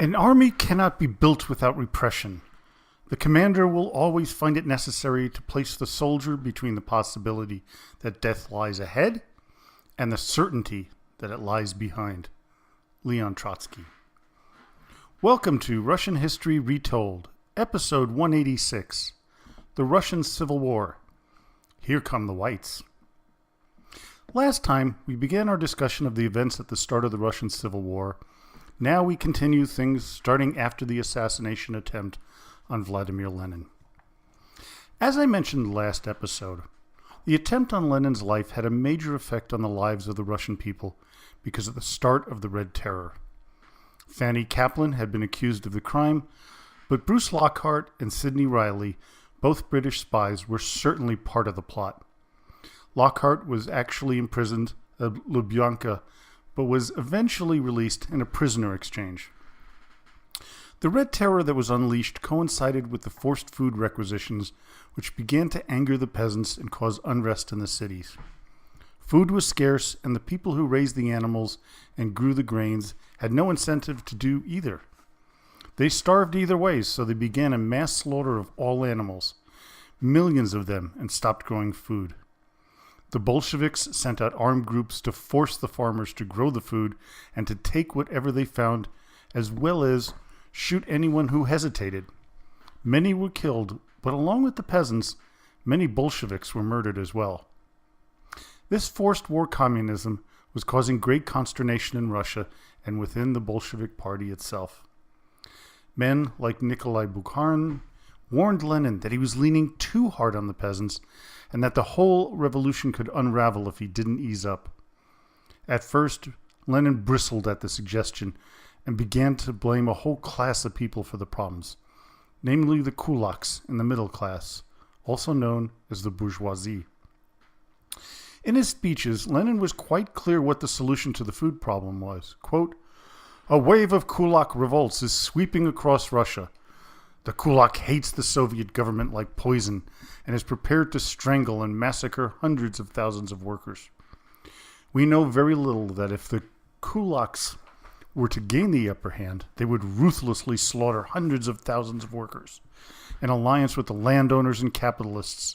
An army cannot be built without repression. The commander will always find it necessary to place the soldier between the possibility that death lies ahead and the certainty that it lies behind. Leon Trotsky. Welcome to Russian History Retold, Episode 186, The Russian Civil War. Here come the whites. Last time, we began our discussion of the events at the start of the Russian Civil War. Now we continue things starting after the assassination attempt on Vladimir Lenin. As I mentioned in the last episode, the attempt on Lenin's life had a major effect on the lives of the Russian people because of the start of the Red Terror. Fanny Kaplan had been accused of the crime, but Bruce Lockhart and Sidney Riley, both British spies, were certainly part of the plot. Lockhart was actually imprisoned at Lubyanka, but was eventually released in a prisoner exchange. The Red Terror that was unleashed coincided with the forced food requisitions, which began to anger the peasants and cause unrest in the cities. Food was scarce, and the people who raised the animals and grew the grains had no incentive to do either. They starved either way, so they began a mass slaughter of all animals, millions of them, and stopped growing food. The Bolsheviks sent out armed groups to force the farmers to grow the food and to take whatever they found, as well as shoot anyone who hesitated. Many were killed, but along with the peasants, many Bolsheviks were murdered as well. This forced war communism was causing great consternation in Russia and within the Bolshevik Party itself. Men like Nikolai Bukharin warned Lenin that he was leaning too hard on the peasants and that the whole revolution could unravel if he didn't ease up. At first, Lenin bristled at the suggestion and began to blame a whole class of people for the problems, namely the kulaks in the middle class, also known as the bourgeoisie. In his speeches, Lenin was quite clear what the solution to the food problem was. Quote, "A wave of kulak revolts is sweeping across Russia. The kulak hates the Soviet government like poison and is prepared to strangle and massacre hundreds of thousands of workers. We know very little that if the kulaks were to gain the upper hand, they would ruthlessly slaughter hundreds of thousands of workers, in alliance with the landowners and capitalists,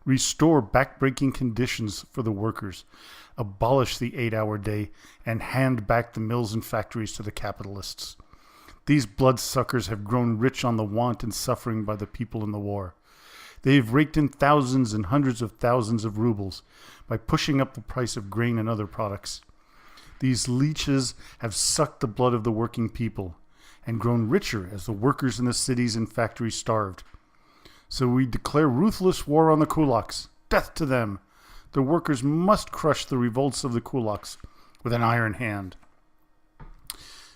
restore backbreaking conditions for the workers, abolish the 8-hour day, and hand back the mills and factories to the capitalists. These bloodsuckers have grown rich on the want and suffering by the people in the war. They have raked in thousands and hundreds of thousands of rubles by pushing up the price of grain and other products. These leeches have sucked the blood of the working people and grown richer as the workers in the cities and factories starved. So we declare ruthless war on the kulaks. Death to them! The workers must crush the revolts of the kulaks with an iron hand."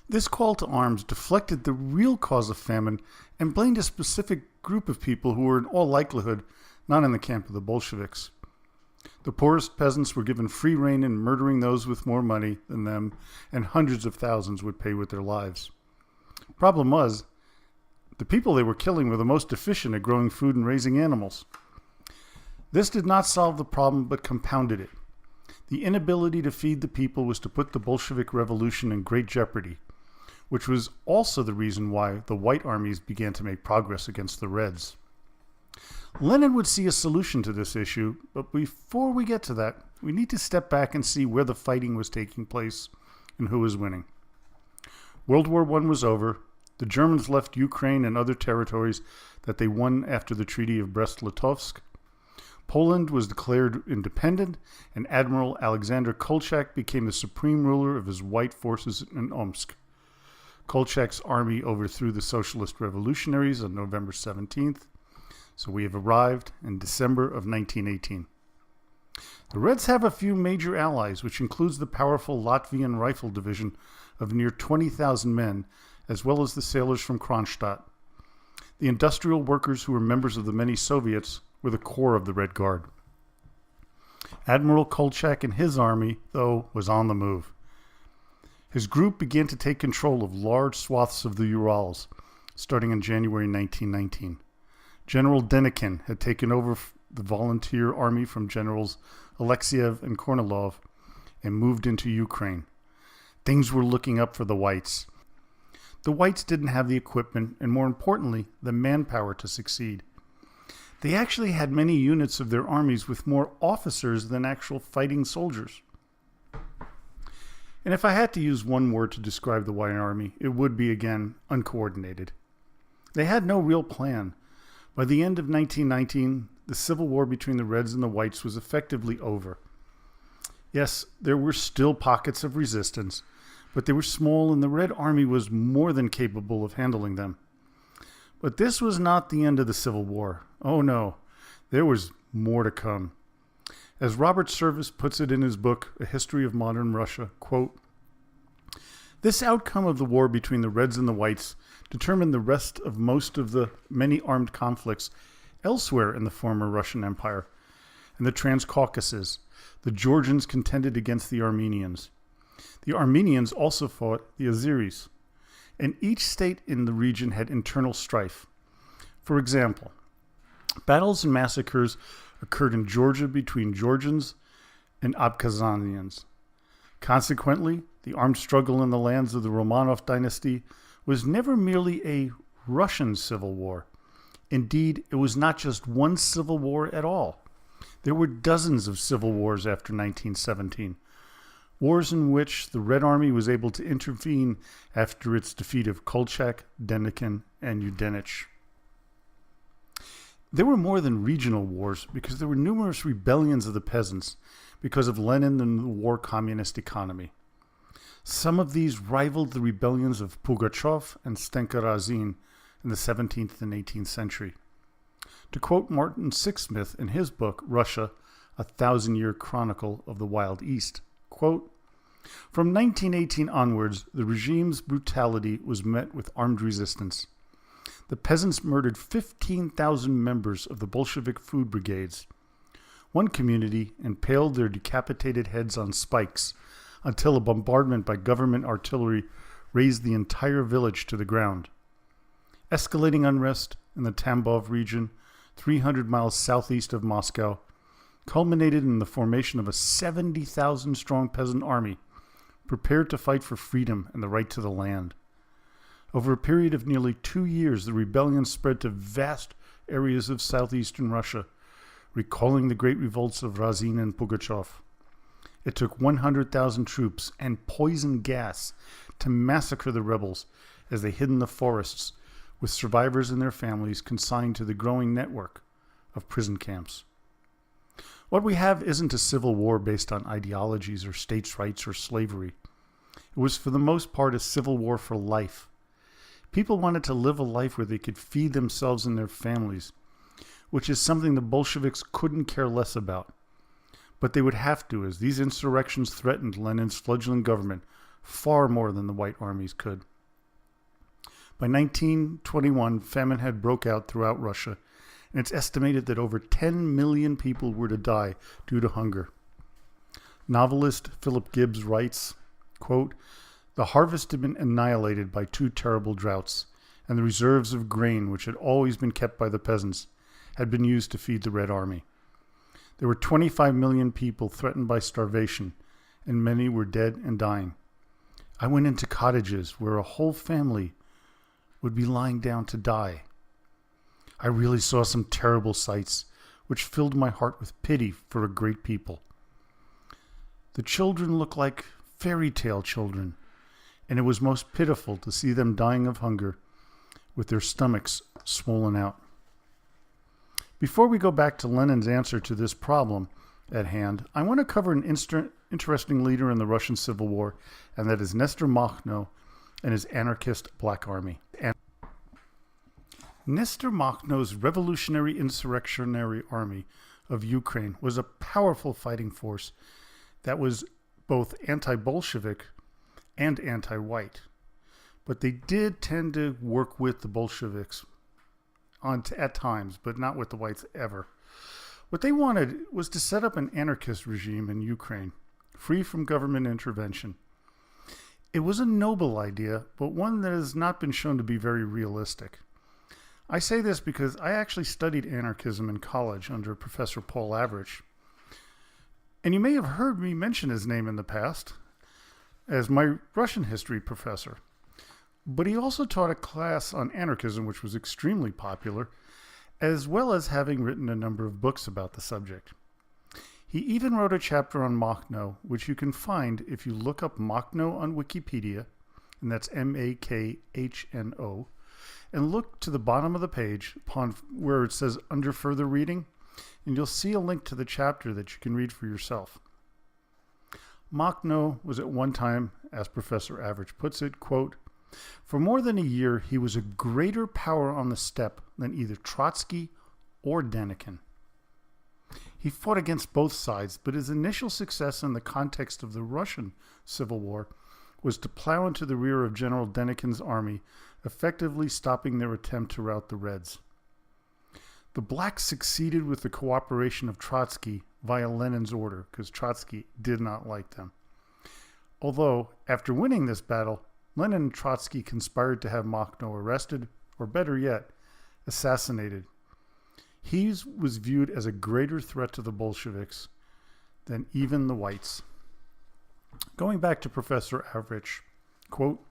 This call to arms deflected the real cause of famine and blamed a specific group of people who were in all likelihood not in the camp of the Bolsheviks. The poorest peasants were given free rein in murdering those with more money than them, and hundreds of thousands would pay with their lives. Problem was, the people they were killing were the most efficient at growing food and raising animals. This did not solve the problem, but compounded it. The inability to feed the people was to put the Bolshevik Revolution in great jeopardy, which was also the reason why the white armies began to make progress against the Reds. Lenin would see a solution to this issue, but before we get to that, we need to step back and see where the fighting was taking place and who was winning. World War I was over. The Germans left Ukraine and other territories that they won after the Treaty of Brest-Litovsk. Poland was declared independent, and Admiral Alexander Kolchak became the supreme ruler of his white forces in Omsk. Kolchak's army overthrew the socialist revolutionaries on November 17th, so we have arrived in December of 1918. The Reds have a few major allies, which includes the powerful Latvian Rifle Division of near 20,000 men, as well as the sailors from Kronstadt. The industrial workers who were members of the many Soviets were the core of the Red Guard. Admiral Kolchak and his army, though, was on the move. His group began to take control of large swaths of the Urals, starting in January 1919. General Denikin had taken over the volunteer army from Generals Alexeyev and Kornilov and moved into Ukraine. Things were looking up for the whites. the whites didn't have the equipment and, more importantly, the manpower to succeed. They actually had many units of their armies with more officers than actual fighting soldiers. And if I had to use one word to describe the White Army, it would be, again, uncoordinated. They had no real plan. By the end of 1919, the civil war between the Reds and the Whites was effectively over. Yes, there were still pockets of resistance, but they were small and the Red Army was more than capable of handling them. But this was not the end of the Civil War. Oh no, there was more to come. As Robert Service puts it in his book, A History of Modern Russia, quote, "This outcome of the war between the Reds and the Whites determined the rest of most of the many armed conflicts elsewhere in the former Russian Empire. In the Transcaucasus, the Georgians contended against the Armenians. The Armenians also fought the Azeris, and each state in the region had internal strife. For example, battles and massacres occurred in Georgia between Georgians and Abkhazians. Consequently, the armed struggle in the lands of the Romanov dynasty was never merely a Russian civil war. Indeed, it was not just one civil war at all. There were dozens of civil wars after 1917, wars in which the Red Army was able to intervene after its defeat of Kolchak, Denikin, and Yudenich. There were more than regional wars because there were numerous rebellions of the peasants because of Lenin and the war communist economy. Some of these rivaled the rebellions of Pugachev and Stenka Razin in the 17th and 18th century. To quote Martin Sixsmith in his book, Russia, A Thousand-Year Chronicle of the Wild East, quote, "From 1918 onwards, the regime's brutality was met with armed resistance. The peasants murdered 15,000 members of the Bolshevik food brigades. One community impaled their decapitated heads on spikes until a bombardment by government artillery razed the entire village to the ground. Escalating unrest in the Tambov region, 300 miles southeast of Moscow, culminated in the formation of a 70,000-strong peasant army prepared to fight for freedom and the right to the land. Over a period of nearly 2 years, the rebellion spread to vast areas of southeastern Russia, recalling the great revolts of Razin and Pugachev. It took 100,000 troops and poison gas to massacre the rebels as they hid in the forests, with survivors and their families consigned to the growing network of prison camps. What we have isn't a civil war based on ideologies or states' rights or slavery. It was for the most part a civil war for life. People wanted to live a life where they could feed themselves and their families, which is something the Bolsheviks couldn't care less about. But they would have to, as these insurrections threatened Lenin's fledgling government far more than the White Armies could. By 1921, famine had broke out throughout Russia, and it's estimated that over 10 million people were to die due to hunger. Novelist Philip Gibbs writes, quote, "The harvest had been annihilated by 2 terrible droughts, and the reserves of grain, which had always been kept by the peasants, had been used to feed the Red Army. There were 25 million people threatened by starvation, and many were dead and dying. I went into cottages where a whole family would be lying down to die. I really saw some terrible sights, which filled my heart with pity for a great people. The children looked like fairy tale children, and it was most pitiful to see them dying of hunger with their stomachs swollen out." Before we go back to Lenin's answer to this problem at hand, I want to cover an interesting leader in the Russian Civil War, and that is Nestor Makhno and his anarchist Black Army. Nestor Makhno's revolutionary insurrectionary army of Ukraine was a powerful fighting force that was both anti-Bolshevik and anti-white. But they did tend to work with the Bolsheviks at times, but not with the whites ever. What they wanted was to set up an anarchist regime in Ukraine, free from government intervention. It was a noble idea, but one that has not been shown to be very realistic. I say this because I actually studied anarchism in college under Professor Paul Avrich. And you may have heard me mention his name in the past as my Russian history professor. But he also taught a class on anarchism, which was extremely popular, as well as having written a number of books about the subject. He even wrote a chapter on Makhno, which you can find if you look up Makhno on Wikipedia, and that's Makhno, and look to the bottom of the page upon where it says under further reading, and you'll see a link to the chapter that you can read for yourself. Makhno was at one time, as Professor Average puts it, quote, "For more than a year, he was a greater power on the steppe than either Trotsky or Denikin. He fought against both sides, but his initial success in the context of the Russian Civil War was to plow into the rear of General Denikin's army, effectively stopping their attempt to rout the Reds. The blacks succeeded with the cooperation of Trotsky via Lenin's order, because Trotsky did not like them. Although, after winning this battle, Lenin and Trotsky conspired to have Makhno arrested, or better yet, assassinated. He was viewed as a greater threat to the Bolsheviks than even the whites." Going back to Professor Average, quote,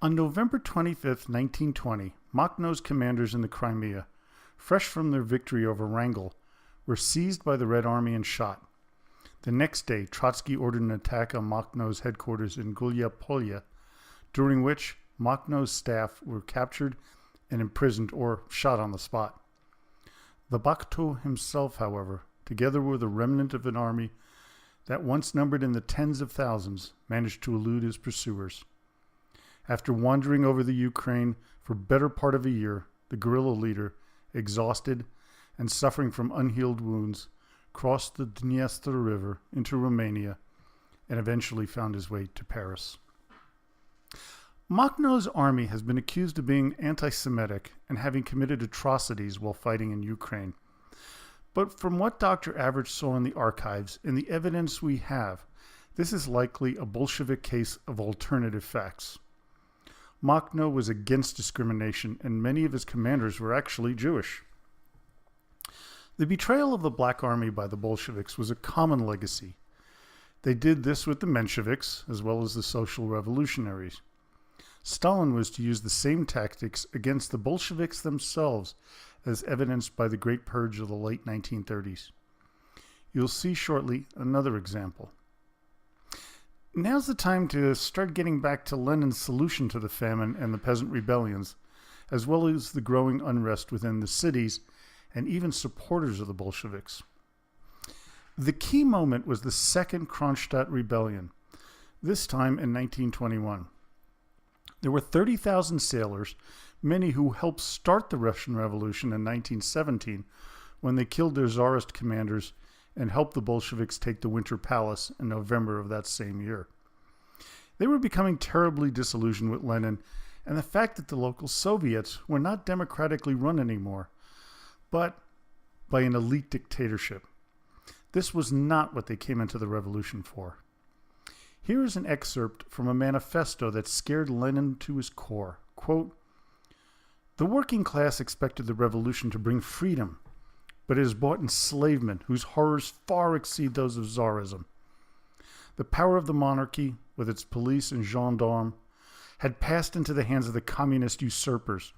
"On November 25th, 1920, Makhno's commanders in the Crimea, fresh from their victory over Wrangel, were seized by the Red Army and shot. The next day, Trotsky ordered an attack on Makhno's headquarters in Gulya-Polya, during which Makhno's staff were captured and imprisoned or shot on the spot. The Bakhto himself, however, together with a remnant of an army that once numbered in the tens of thousands, managed to elude his pursuers. After wandering over the Ukraine for better part of a year, the guerrilla leader, exhausted and suffering from unhealed wounds, crossed the Dniester River into Romania and eventually found his way to Paris." Makhno's army has been accused of being anti-Semitic and having committed atrocities while fighting in Ukraine. But from what Dr. Average saw in the archives and the evidence we have, this is likely a Bolshevik case of alternative facts. Makhno was against discrimination, and many of his commanders were actually Jewish. The betrayal of the Black Army by the Bolsheviks was a common legacy. They did this with the Mensheviks, as well as the Social Revolutionaries. Stalin was to use the same tactics against the Bolsheviks themselves, as evidenced by the Great Purge of the late 1930s. You'll see shortly another example. Now's the time to start getting back to Lenin's solution to the famine and the peasant rebellions, as well as the growing unrest within the cities and even supporters of the Bolsheviks. The key moment was the Second Kronstadt Rebellion, this time in 1921. There were 30,000 sailors, many who helped start the Russian Revolution in 1917 when they killed their Tsarist commanders and helped the Bolsheviks take the Winter Palace in November of that same year. They were becoming terribly disillusioned with Lenin and the fact that the local Soviets were not democratically run anymore, but by an elite dictatorship. This was not what they came into the revolution for. Here is an excerpt from a manifesto that scared Lenin to his core. Quote, "The working class expected the revolution to bring freedom, but it has brought enslavement whose horrors far exceed those of Tsarism. The power of the monarchy, with its police and gendarmes, had passed into the hands of the communist usurpers,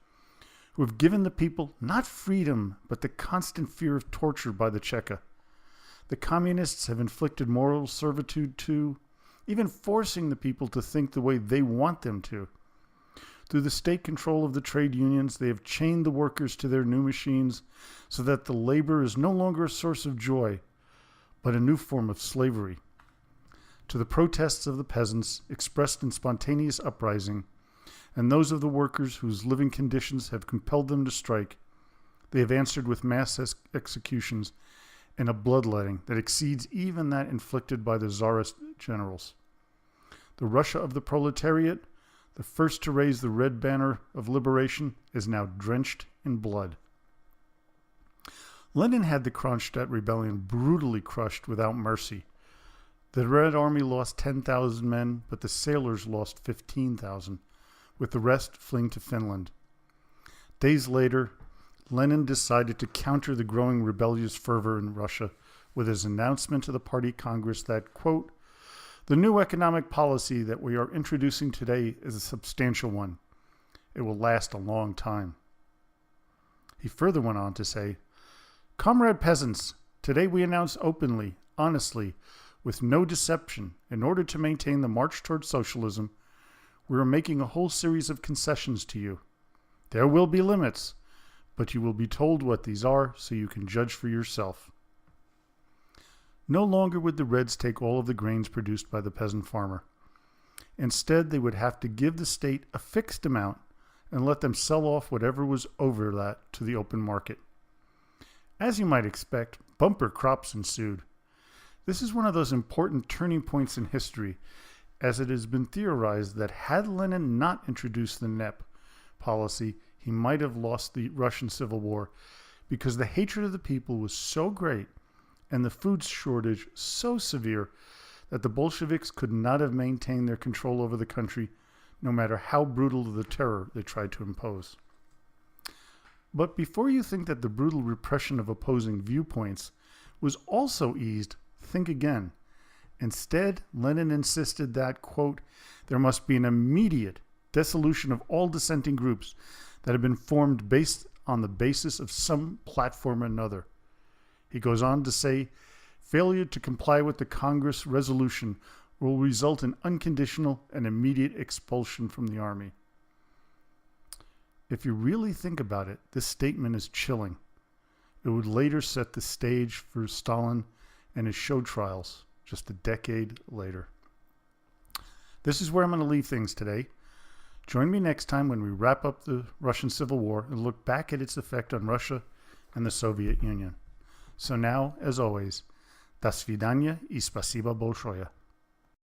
who have given the people not freedom, but the constant fear of torture by the Cheka. The communists have inflicted moral servitude too, even forcing the people to think the way they want them to. Through the state control of the trade unions, they have chained the workers to their new machines so that the labor is no longer a source of joy, but a new form of slavery. To the protests of the peasants expressed in spontaneous uprising, and those of the workers whose living conditions have compelled them to strike, they have answered with mass executions and a bloodletting that exceeds even that inflicted by the Tsarist generals. The Russia of the proletariat, the first to raise the red banner of liberation, is now drenched in blood." Lenin had the Kronstadt Rebellion brutally crushed without mercy. The Red Army lost 10,000 men, but the sailors lost 15,000, with the rest fleeing to Finland. Days later, Lenin decided to counter the growing rebellious fervor in Russia with his announcement to the party Congress that, quote, The new economic policy that we are introducing today is a substantial one. It will last a long time. He further went on to say, Comrade peasants, today we announce openly, honestly, with no deception, in order to maintain the march toward socialism, we are making a whole series of concessions to you. There will be limits, but you will be told what these are so you can judge for yourself. No longer would the Reds take all of the grains produced by the peasant farmer. Instead, they would have to give the state a fixed amount and let them sell off whatever was over that to the open market. As you might expect, bumper crops ensued. This is one of those important turning points in history, as it has been theorized that had Lenin not introduced the NEP policy, he might have lost the Russian Civil War, because the hatred of the people was so great and the food shortage so severe that the Bolsheviks could not have maintained their control over the country, no matter how brutal the terror they tried to impose. But before you think that the brutal repression of opposing viewpoints was also eased, think again. Instead, Lenin insisted that, quote, there must be an immediate dissolution of all dissenting groups that have been formed based on the basis of some platform or another. He goes on to say, failure to comply with the Congress resolution will result in unconditional and immediate expulsion from the army. If you really think about it, this statement is chilling. It would later set the stage for Stalin and his show trials just a decade later. This is where I'm going to leave things today. Join me next time when we wrap up the Russian Civil War and look back at its effect on Russia and the Soviet Union. So now, as always, до свидания и спасибо большое.